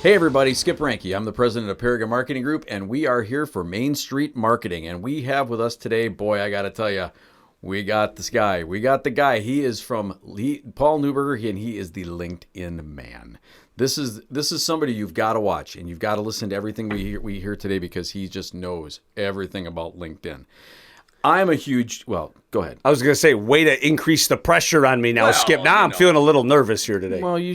Hey everybody, Skip Ranke. I'm the president of Paragon Marketing Group, and we are here for Main Street Marketing. And we have with us today, boy, I got to tell you, we got this guy. We got the guy. He is from Paul Newberger, and he is the LinkedIn man. This is somebody you've got to watch, and you've got to listen to everything we hear today because he just knows everything about LinkedIn. I'm a huge, well, go ahead. I was going to say, way to increase the pressure on me now, Skip. Now I'm feeling a little nervous here today. Well, you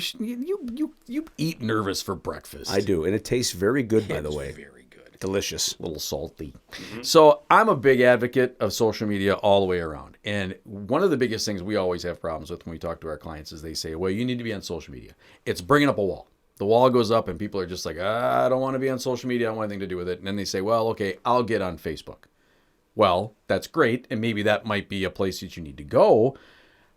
eat nervous for breakfast. I do, and it tastes very good, by the way. Very good. Delicious. A little salty. Mm-hmm. So I'm a big advocate of social media all the way around. And one of the biggest things we always have problems with when we talk to our clients is they say, well, you need to be on social media. It's bringing up a wall. The wall goes up and people are just like, I don't want to be on social media. I don't want anything to do with it. And then they say, well, okay, I'll get on Facebook. Well, that's great, and maybe that might be a place that you need to go.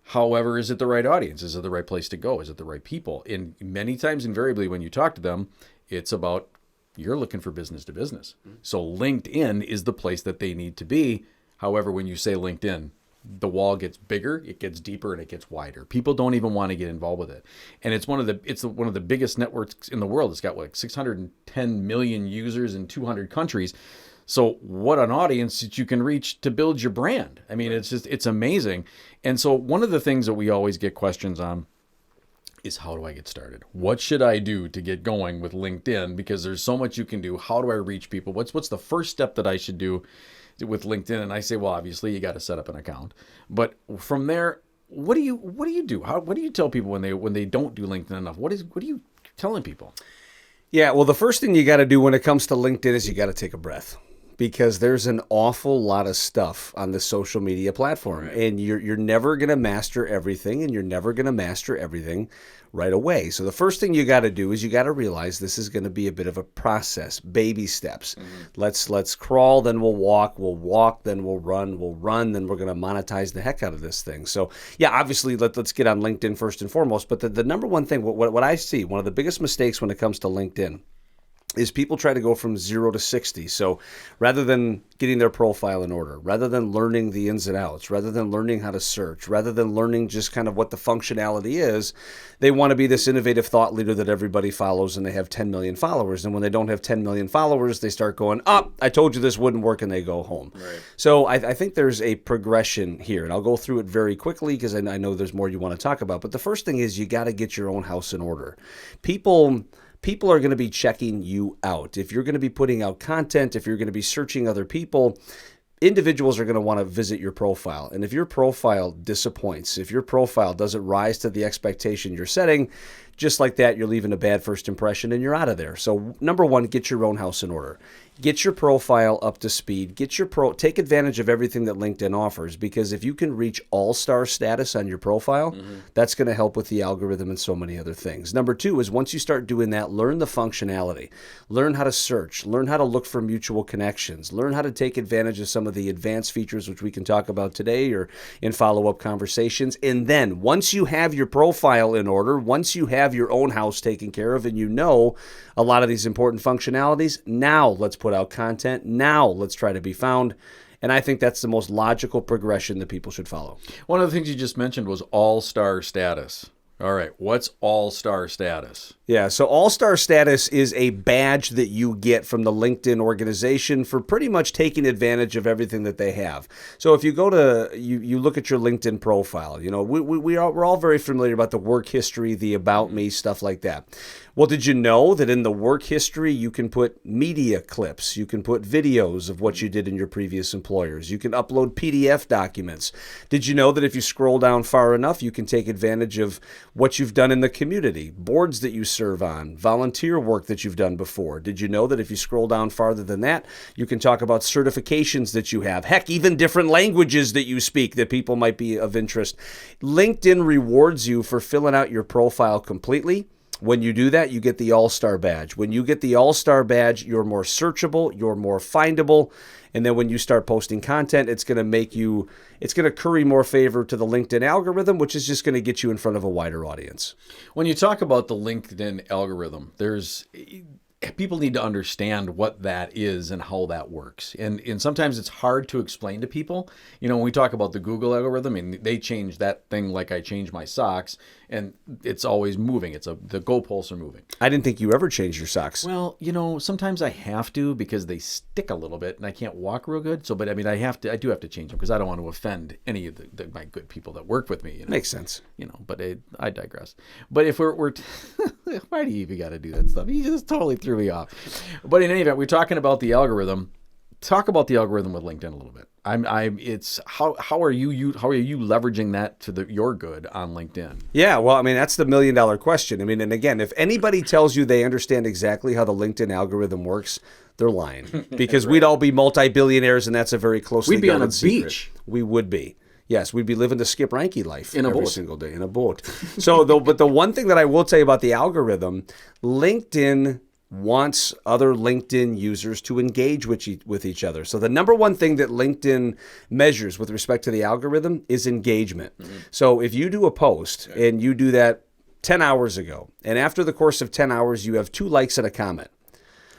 However, is it the right audience? Is it the right place to go? Is it the right people? And many times, invariably, when you talk to them, it's about you're looking for business to business. So LinkedIn is the place that they need to be. However, when you say LinkedIn, the wall gets bigger, it gets deeper, and it gets wider. People don't even want to get involved with it. And it's one of the biggest networks in the world. It's got like 610 million users in 200 countries. So what an audience that you can reach to build your brand. I mean, it's amazing. And so one of the things that we always get questions on is how do I get started? What should I do to get going with LinkedIn? Because there's so much you can do. How do I reach people? What's the first step that I should do with LinkedIn? And I say, well, obviously you got to set up an account. But from there, what do you do? What do you tell people when they don't do LinkedIn enough? What are you telling people? Yeah, well, the first thing you got to do when it comes to LinkedIn is you got to take a breath. Because there's an awful lot of stuff on the social media platform, right. And you're never going to master everything, and you're never going to master everything right away. So the first thing you got to do is you got to realize this is going to be a bit of a process, baby steps. Mm-hmm. Let's crawl, then we'll walk, then we'll run, then we're going to monetize the heck out of this thing. So yeah, obviously let's get on LinkedIn first and foremost. But the number one thing, what I see, one of the biggest mistakes when it comes to LinkedIn is people try to go from 0 to 60. So rather than getting their profile in order, rather than learning the ins and outs, rather than learning how to search, rather than learning just kind of what the functionality is, they want to be this innovative thought leader that everybody follows, and they have 10 million followers. And when they don't have 10 million followers, they start going, I told you this wouldn't work, and they go home. Right. So I think there's a progression here, and I'll go through it very quickly because I know there's more you want to talk about. But the first thing is you got to get your own house in order. People are going to be checking you out. If you're going to be putting out content, if you're going to be searching other people, individuals are going to want to visit your profile. And if your profile disappoints, if your profile doesn't rise to the expectation you're setting, just like that, you're leaving a bad first impression and you're out of there. So number one, get your own house in order. Get your profile up to speed. Take advantage of everything that LinkedIn offers, because if you can reach all-star status on your profile, that's going to help with the algorithm and so many other things. Number two is once you start doing that, learn the functionality. Learn how to search. Learn how to look for mutual connections. Learn how to take advantage of some of the advanced features, which we can talk about today or in follow-up conversations. And then once you have your profile in order, once you have your own house taken care of and you know a lot of these important functionalities, now let's put out content. Now let's try to be found. And I think that's the most logical progression that people should follow. One of the things you just mentioned was all-star status. All right, what's all-star status? Yeah, so all-star status is a badge that you get from the LinkedIn organization for pretty much taking advantage of everything that they have. So if you go to, you look at your LinkedIn profile, you know, we're all very familiar about the work history, the about me, stuff like that. Well, did you know that in the work history, you can put media clips, you can put videos of what you did in your previous employers, you can upload PDF documents. Did you know that if you scroll down far enough, you can take advantage of what you've done in the community, boards that you serve on, volunteer work that you've done before? Did you know that if you scroll down farther than that, you can talk about certifications that you have, heck, even different languages that you speak that people might be of interest? LinkedIn rewards you for filling out your profile completely. When you do that, you get the All-Star badge. When you get the All-Star badge, you're more searchable, you're more findable, and then when you start posting content, it's going to curry more favor to the LinkedIn algorithm, which is just going to get you in front of a wider audience. When you talk about the LinkedIn algorithm, people need to understand what that is and how that works. And sometimes it's hard to explain to people. When we talk about the Google algorithm, and they change that thing like I change my socks, and it's always moving. The goalposts are moving. I didn't think you ever changed your socks. Well, sometimes I have to because they stick a little bit and I can't walk real good. So, but I mean, I do have to change them because I don't want to offend any of my good people that work with me. Makes sense. But I digress. But if we're why do you even got to do that stuff? You just totally threw me off. But in any event, we're talking about the algorithm. Talk about the algorithm with LinkedIn a little bit. It's how are you leveraging that to your good on LinkedIn? Yeah, well, I mean, that's the $1 million question. I mean, and again, if anybody tells you they understand exactly how the LinkedIn algorithm works, they're lying, because right. We'd all be multi-billionaires, and that's a very closely We'd be on a secret. Beach. We would be. Yes, we'd be living the Skip Ranke life every boat. Single day in a boat. So, but the one thing that I will tell you about the algorithm, LinkedIn wants other LinkedIn users to engage with each other. So the number one thing that LinkedIn measures with respect to the algorithm is engagement. Mm-hmm. So if you do a post and you do that 10 hours ago, and after the course of 10 hours, you have 2 likes and a comment,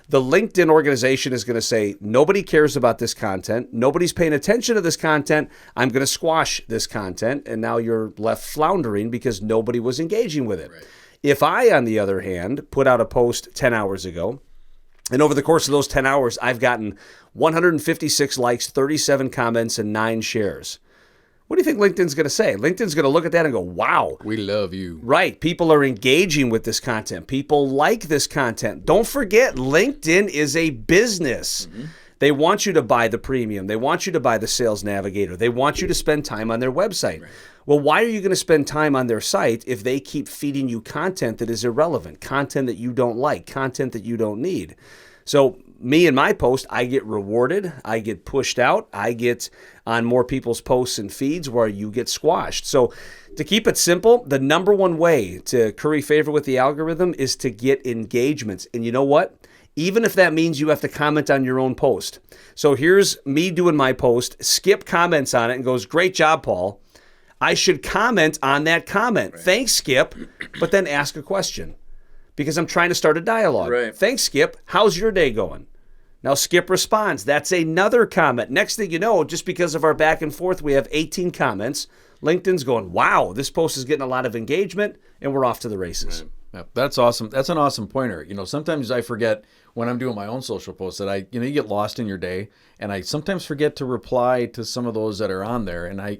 the LinkedIn organization is going to say, nobody cares about this content. Nobody's paying attention to this content. I'm going to squash this content. And now you're left floundering because nobody was engaging with it. Right. If I, on the other hand, put out a post 10 hours ago, and over the course of those 10 hours, I've gotten 156 likes, 37 comments, and 9 shares. What do you think LinkedIn's going to say? LinkedIn's going to look at that and go, wow. We love you. Right. People are engaging with this content. People like this content. Don't forget, LinkedIn is a business. Mm-hmm. They want you to buy the premium. They want you to buy the sales navigator. They want you to spend time on their website. Right. Well, why are you going to spend time on their site if they keep feeding you content that is irrelevant, content that you don't like, content that you don't need? So me and my post, I get rewarded, I get pushed out, I get on more people's posts and feeds where you get squashed. So to keep it simple, the number one way to curry favor with the algorithm is to get engagements. And you know what? Even if that means you have to comment on your own post. So here's me doing my post, Skip comments on it and goes, great job, Paul. I should comment on that comment. Right. Thanks, Skip, but then ask a question because I'm trying to start a dialogue. Right. Thanks, Skip. How's your day going? Now Skip responds. That's another comment. Next thing you know, just because of our back and forth, we have 18 comments. LinkedIn's going, wow, this post is getting a lot of engagement, and we're off to the races. Right. Yeah, that's awesome. That's an awesome pointer. Sometimes I forget when I'm doing my own social posts that you get lost in your day, and I sometimes forget to reply to some of those that are on there. And I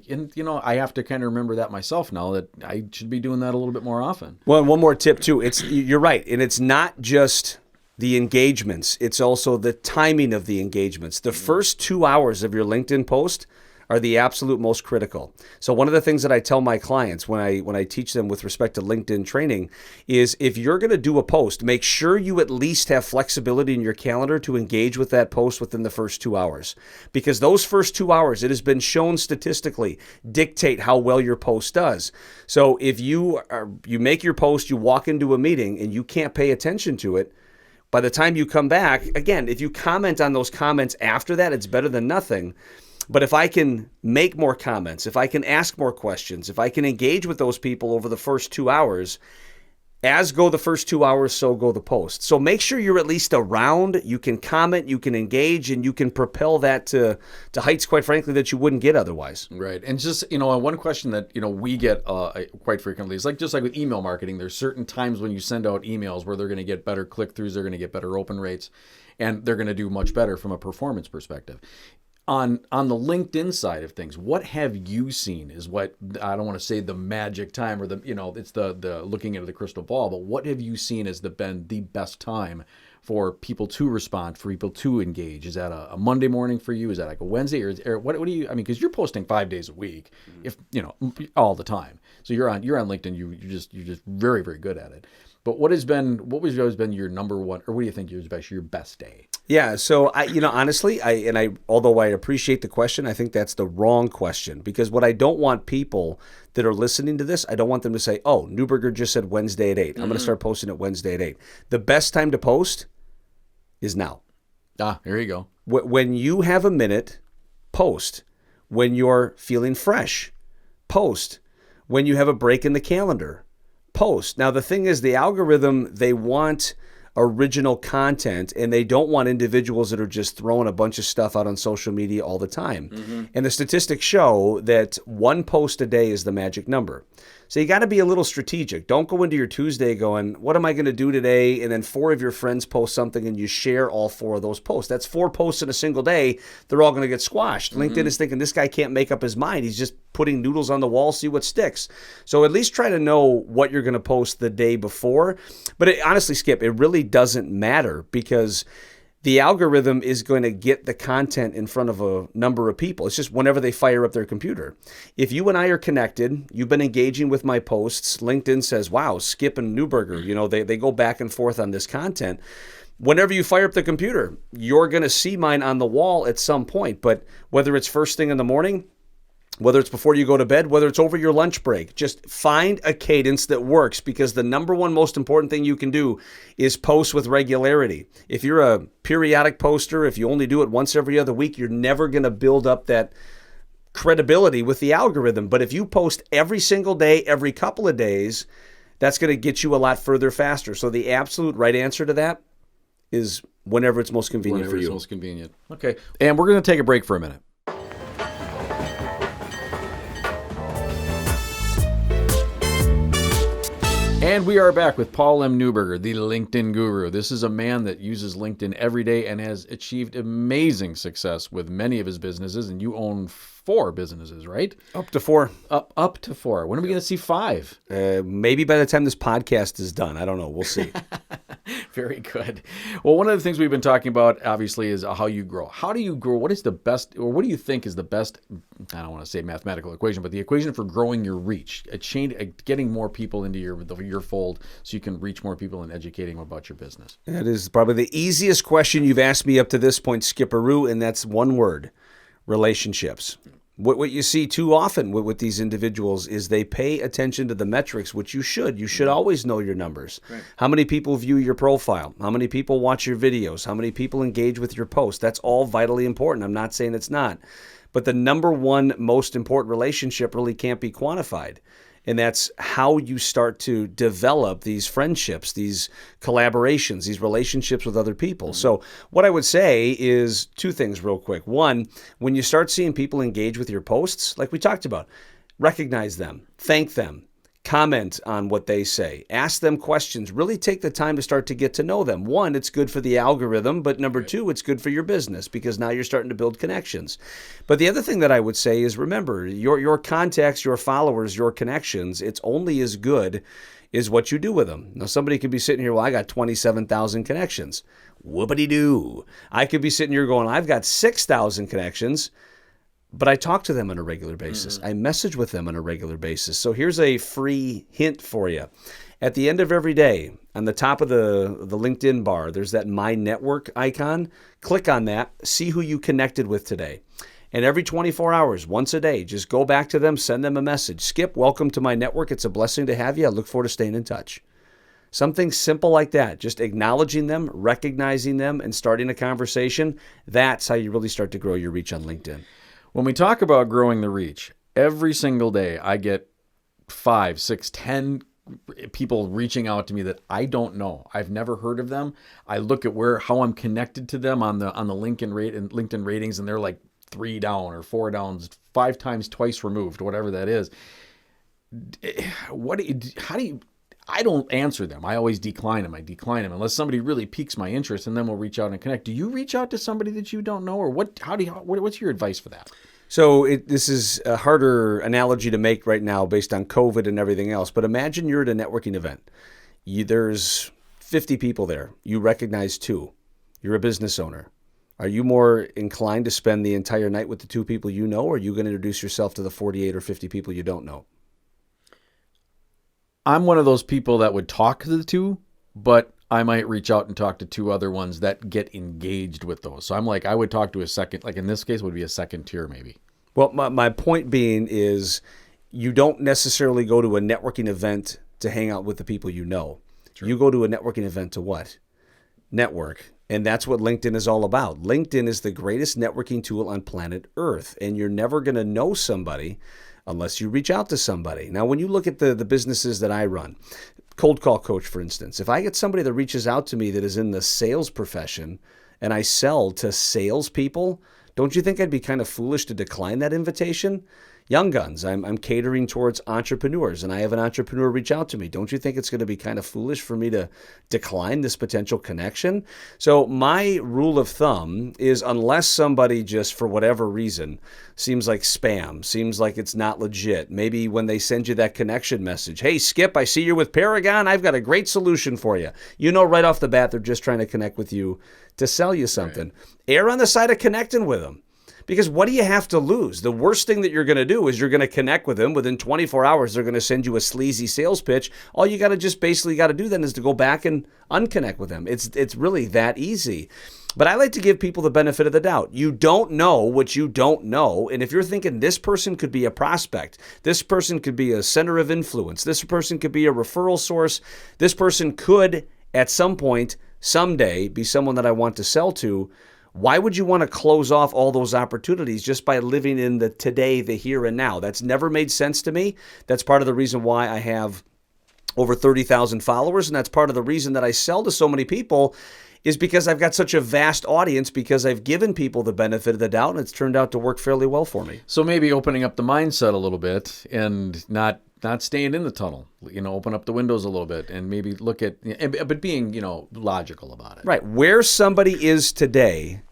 have to kind of remember that myself now, that I should be doing that a little bit more often. Well, and one more tip too. You're right, and it's not just the engagements; it's also the timing of the engagements. The first 2 hours of your LinkedIn post are the absolute most critical. So one of the things that I tell my clients when I teach them with respect to LinkedIn training is, if you're going to do a post, make sure you at least have flexibility in your calendar to engage with that post within the first 2 hours. Because those first 2 hours, it has been shown statistically, dictate how well your post does. So if you make your post, you walk into a meeting and you can't pay attention to it, by the time you come back, again, if you comment on those comments after that, it's better than nothing. But if I can make more comments, if I can ask more questions, if I can engage with those people over the first 2 hours, as go the first 2 hours, so go the post. So make sure you're at least around, you can comment, you can engage, and you can propel that to heights, quite frankly, that you wouldn't get otherwise. Right. And just, one question that, we get quite frequently is just like with email marketing, there's certain times when you send out emails where they're going to get better click-throughs, they're going to get better open rates, and they're going to do much better from a performance perspective. On the LinkedIn side of things, what have you seen is what, I don't want to say the magic time or it's the looking into the crystal ball, but what have you seen as been the best time for people to respond, for people to engage? Is that a Monday morning for you? Is that like a Wednesday, or what do you, because you're posting 5 days a week, if all the time. So you're on LinkedIn, you're just very, very good at it. But what has always been your number one, or what do you think is your best day? Yeah, so honestly, although I appreciate the question, I think that's the wrong question, because what I don't want people that are listening to this, I don't want them to say, "Oh, Newberger just said Wednesday at 8. I'm going to start posting at Wednesday at 8." The best time to post is now. Here you go. When you have a minute, post. When you're feeling fresh, post. When you have a break in the calendar, post. Now, the thing is, the algorithm, they want original content, and they don't want individuals that are just throwing a bunch of stuff out on social media all the time. And the statistics show that one post a day is the magic number. So you got to be a little strategic. Don't go into your Tuesday going, what am I going to do today? And then 4 of your friends post something and you share all 4 of those posts. That's 4 posts in a single day. They're all going to get squashed. LinkedIn is thinking this guy can't make up his mind. He's just putting noodles on the wall, see what sticks. So at least try to know what you're going to post the day before. But honestly, Skip, it really doesn't matter because the algorithm is going to get the content in front of a number of people. It's just whenever they fire up their computer. If you and I are connected, you've been engaging with my posts, LinkedIn says, wow, Skip and Newberger, they go back and forth on this content. Whenever you fire up the computer, you're going to see mine on the wall at some point. But whether it's first thing in the morning, whether it's before you go to bed, whether it's over your lunch break, just find a cadence that works because the number one most important thing you can do is post with regularity. If you're a periodic poster, if you only do it once every other week, you're never going to build up that credibility with the algorithm. But if you post every single day, every couple of days, that's going to get you a lot further faster. So the absolute right answer to that is whenever it's most convenient for you. Whenever it's most convenient. Okay. And we're going to take a break for a minute. And we are back with Paul M. Newberger, the LinkedIn guru. This is a man that uses LinkedIn every day and has achieved amazing success with many of his businesses. And you own 4 businesses, right? Up to 4. Up to 4. When are we going to see 5? Maybe by the time this podcast is done. I don't know. We'll see. Very good. Well, one of the things we've been talking about, obviously, is how you grow. How do you grow? What is the best, or what do you think is the best, I don't want to say mathematical equation, but the equation for growing your reach, getting more people into your fold so you can reach more people and educating them about your business? That is probably the easiest question you've asked me up to this point, Skipperoo, and that's one word: relationships. What you see too often with these individuals is they pay attention to the metrics, which you should. You should always know your numbers. Right. How many people view your profile? How many people watch your videos? How many people engage with your posts? That's all vitally important. I'm not saying it's not. But the number one most important relationship really can't be quantified. And that's how you start to develop these friendships, these collaborations, these relationships with other people. Mm-hmm. So what I would say is 2 things real quick. One, when you start seeing people engage with your posts, like we talked about, recognize them, thank them, comment on what they say, ask them questions, really take the time to start to get to know them. 1, it's good for the algorithm, but number 2, it's good for your business because now you're starting to build connections. But the other thing that I would say is remember, your contacts, your followers, your connections, it's only as good as what you do with them. Now, somebody could be sitting here, well, I got 27,000 connections. Whoopity-doo. I could be sitting here going, I've got 6,000 connections. But I talk to them on a regular basis. I message with them on a regular basis. So here's a free hint for you. At the end of every day, on the top of the LinkedIn bar, there's that My Network icon. Click on that. See who you connected with today. And every 24 hours, once a day, just go back to them, send them a message. Skip, welcome to my network. It's a blessing to have you. I look forward to staying in touch. Something simple like that, just acknowledging them, recognizing them, and starting a conversation. That's how you really start to grow your reach on LinkedIn. When we talk about growing the reach, every single day I get 5, 6, 10 people reaching out to me that I don't know. I've never heard of them. I look at how I'm connected to them on the LinkedIn ratings, and they're like 3 down or 4 downs, 5 times twice removed, whatever that is. I don't answer them. I always decline them. I decline them unless somebody really piques my interest, and then we'll reach out and connect. Do you reach out to somebody that you don't know, or what? What's your advice for that? So this is a harder analogy to make right now based on COVID and everything else. But imagine you're at a networking event. There's 50 people there. You recognize 2. You're a business owner. Are you more inclined to spend the entire night with the 2 people you know, or are you going to introduce yourself to the 48 or 50 people you don't know? I'm one of those people that would talk to the 2, but I might reach out and talk to 2 other ones that get engaged with those. So I would talk to a second, like in this case, would be a second tier maybe. Well, my point being is you don't necessarily go to a networking event to hang out with the people you know. True. You go to a networking event to what? Network. And that's what LinkedIn is all about. LinkedIn is the greatest networking tool on planet Earth. And you're never going to know somebody unless you reach out to somebody. Now, when you look at the businesses that I run, Cold Call Coach, for instance, if I get somebody that reaches out to me that is in the sales profession and I sell to salespeople, don't you think I'd be kind of foolish to decline that invitation? Young Guns, I'm catering towards entrepreneurs, and I have an entrepreneur reach out to me. Don't you think it's going to be kind of foolish for me to decline this potential connection? So my rule of thumb is, unless somebody just for whatever reason seems like spam, seems like it's not legit, maybe when they send you that connection message, hey, Skip, I see you're with Paragon. I've got a great solution for you. You know right off the bat they're just trying to connect with you to sell you something. Right. Err on the side of connecting with them. Because what do you have to lose? The worst thing that you're going to do is you're going to connect with them. Within 24 hours, they're going to send you a sleazy sales pitch. All you got to just basically got to do then is to go back and unconnect with them. It's really that easy. But I like to give people the benefit of the doubt. You don't know what you don't know. And if you're thinking this person could be a prospect, this person could be a center of influence, this person could be a referral source, this person could at some point, someday, be someone that I want to sell to, why would you want to close off all those opportunities just by living in the today, the here and now? That's never made sense to me. That's part of the reason why I have over 30,000 followers, and that's part of the reason that I sell to so many people, is because I've got such a vast audience, because I've given people the benefit of the doubt, and it's turned out to work fairly well for me. So maybe opening up the mindset a little bit and not staying in the tunnel, open up the windows a little bit and maybe look at, but being, logical about it. Right. Where somebody is today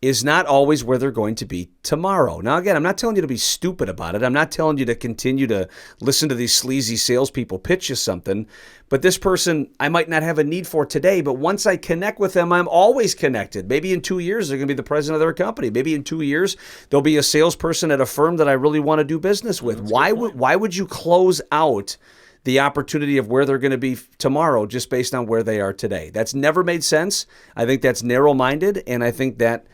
is not always where they're going to be tomorrow. Now, again, I'm not telling you to be stupid about it. I'm not telling you to continue to listen to these sleazy salespeople pitch you something. But this person, I might not have a need for today, but once I connect with them, I'm always connected. Maybe in 2 years, they're going to be the president of their company. Maybe in 2 years, they'll be a salesperson at a firm that I really want to do business with. Why would you close out the opportunity of where they're going to be tomorrow just based on where they are today? That's never made sense. I think that's narrow-minded, and I think that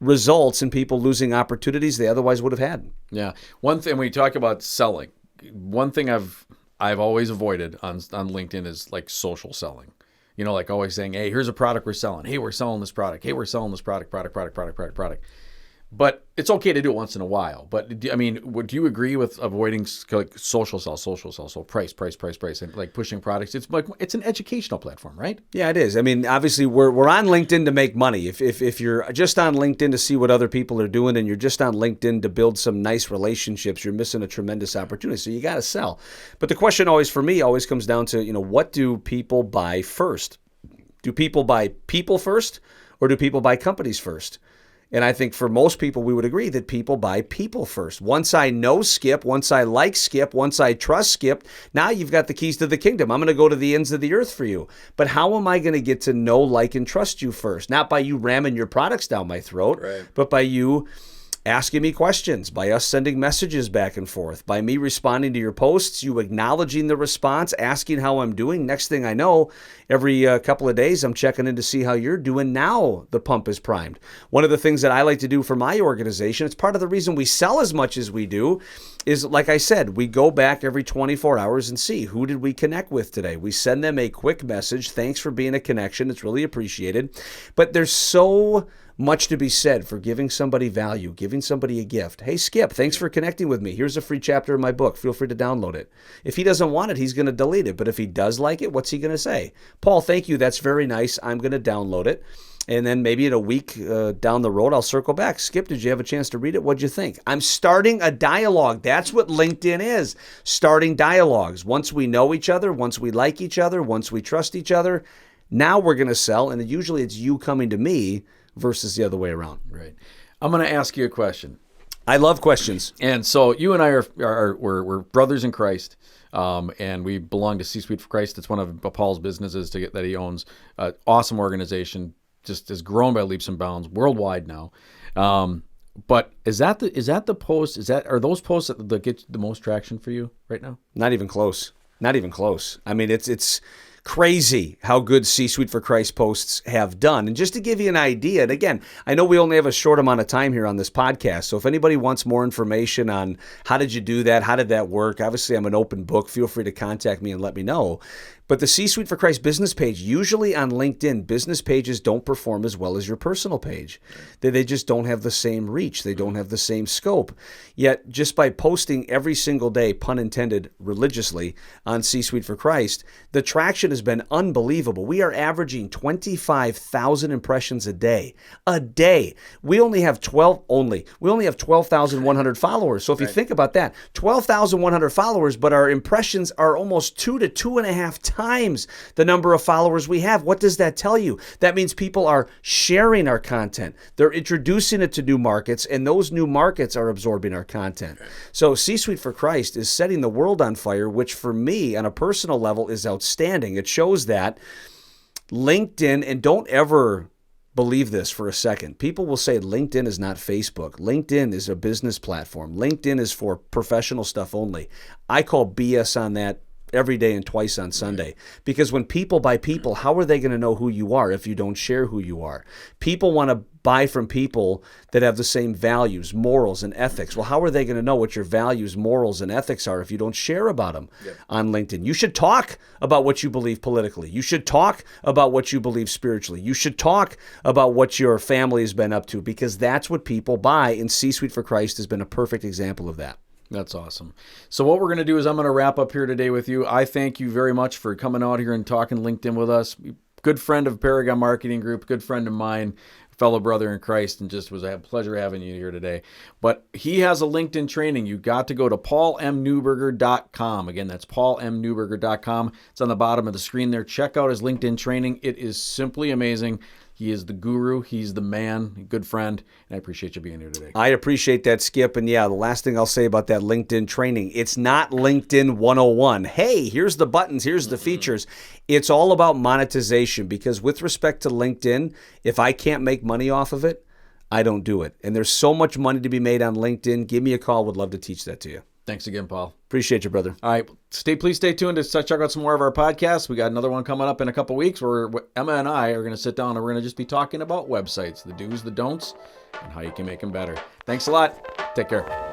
results in people losing opportunities they otherwise would have had. Yeah. One thing, when we talk about selling, one thing I've always avoided on LinkedIn is like social selling. Like always saying, hey, here's a product we're selling. Hey, we're selling this product. Hey, we're selling this product. But it's okay to do it once in a while. But do you agree with avoiding like social sell? So price, and like pushing products. It's an educational platform, right? Yeah, it is. Obviously we're on LinkedIn to make money. If you're just on LinkedIn to see what other people are doing, and you're just on LinkedIn to build some nice relationships, you're missing a tremendous opportunity. So you got to sell. But the question for me always comes down to, what do people buy first? Do people buy people first, or do people buy companies first? And I think for most people, we would agree that people buy people first. Once I know Skip, once I like Skip, once I trust Skip, now you've got the keys to the kingdom. I'm going to go to the ends of the earth for you. But how am I going to get to know, like, and trust you first? Not by you ramming your products down my throat, right, but by you asking me questions, by us sending messages back and forth, by me responding to your posts, you acknowledging the response, asking how I'm doing. Next thing I know, every couple of days, I'm checking in to see how you're doing. Now the pump is primed. One of the things that I like to do for my organization, it's part of the reason we sell as much as we do, is, like I said, we go back every 24 hours and see, who did we connect with today? We send them a quick message. Thanks for being a connection. It's really appreciated. But there's so much to be said for giving somebody value, giving somebody a gift. Hey, Skip, thanks for connecting with me. Here's a free chapter of my book. Feel free to download it. If he doesn't want it, he's going to delete it. But if he does like it, what's he going to say? Paul, thank you. That's very nice. I'm going to download it. And then maybe in a week down the road, I'll circle back. Skip, did you have a chance to read it? What'd you think? I'm starting a dialogue. That's what LinkedIn is. Starting dialogues. Once we know each other, once we like each other, once we trust each other, now we're going to sell. And usually it's you coming to me versus the other way around. Right. I'm going to ask you a question. I love questions. And so you and I we're brothers in Christ, and we belong to C-Suite for Christ. It's one of Paul's businesses that he owns. Awesome organization, just has grown by leaps and bounds worldwide now. But are those posts that get the most traction for you right now? Not even close. Not even close. It's crazy how good C-Suite for Christ posts have done. And just to give you an idea, and again, I know we only have a short amount of time here on this podcast, so if anybody wants more information on how did you do that, how did that work, obviously I'm an open book. Feel free to contact me and let me know. But the C-Suite for Christ business page, usually on LinkedIn, business pages don't perform as well as your personal page. They just don't have the same reach. They don't have the same scope. Yet, just by posting every single day, pun intended, religiously on C-Suite for Christ, the traction has been unbelievable. We are averaging 25,000 impressions a day. A day. We only have 12,100 followers. So if you think about that, 12,100 followers, but our impressions are almost 2 to 2.5 times the number of followers we have. What does that tell you? That means people are sharing our content. They're introducing it to new markets, and those new markets are absorbing our content. So C-Suite for Christ is setting the world on fire, which for me on a personal level is outstanding. It shows that LinkedIn, and don't ever believe this for a second. People will say LinkedIn is not Facebook. LinkedIn is a business platform. LinkedIn is for professional stuff only. I call BS on that every day and twice on Sunday. Because when people buy people, how are they going to know who you are if you don't share who you are? People want to buy from people that have the same values, morals, and ethics. Well, how are they going to know what your values, morals, and ethics are if you don't share about them on LinkedIn? You should talk about what you believe politically. You should talk about what you believe spiritually. You should talk about what your family has been up to, because that's what people buy, and C-Suite for Christ has been a perfect example of that. That's awesome. So what we're going to do is I'm going to wrap up here today with you. I thank you very much for coming out here and talking LinkedIn with us. Good friend of Paragon Marketing Group, good friend of mine, fellow brother in Christ, and just was a pleasure having you here today. But he has a LinkedIn training. You got to go to paulmnewberger.com. Again, that's paulmnewberger.com. It's on the bottom of the screen there. Check out his LinkedIn training. It is simply amazing. He is the guru. He's the man, good friend, and I appreciate you being here today. I appreciate that, Skip. And yeah, the last thing I'll say about that LinkedIn training, it's not LinkedIn 101. Hey, here's the buttons, here's the features. It's all about monetization, because with respect to LinkedIn, if I can't make money off of it, I don't do it. And there's so much money to be made on LinkedIn. Give me a call. Would love to teach that to you. Thanks again, Paul. Appreciate you, brother. All right. Please stay tuned to check out some more of our podcasts. We got another one coming up in a couple weeks where Emma and I are going to sit down and we're going to just be talking about websites, the do's, the don'ts, and how you can make them better. Thanks a lot. Take care.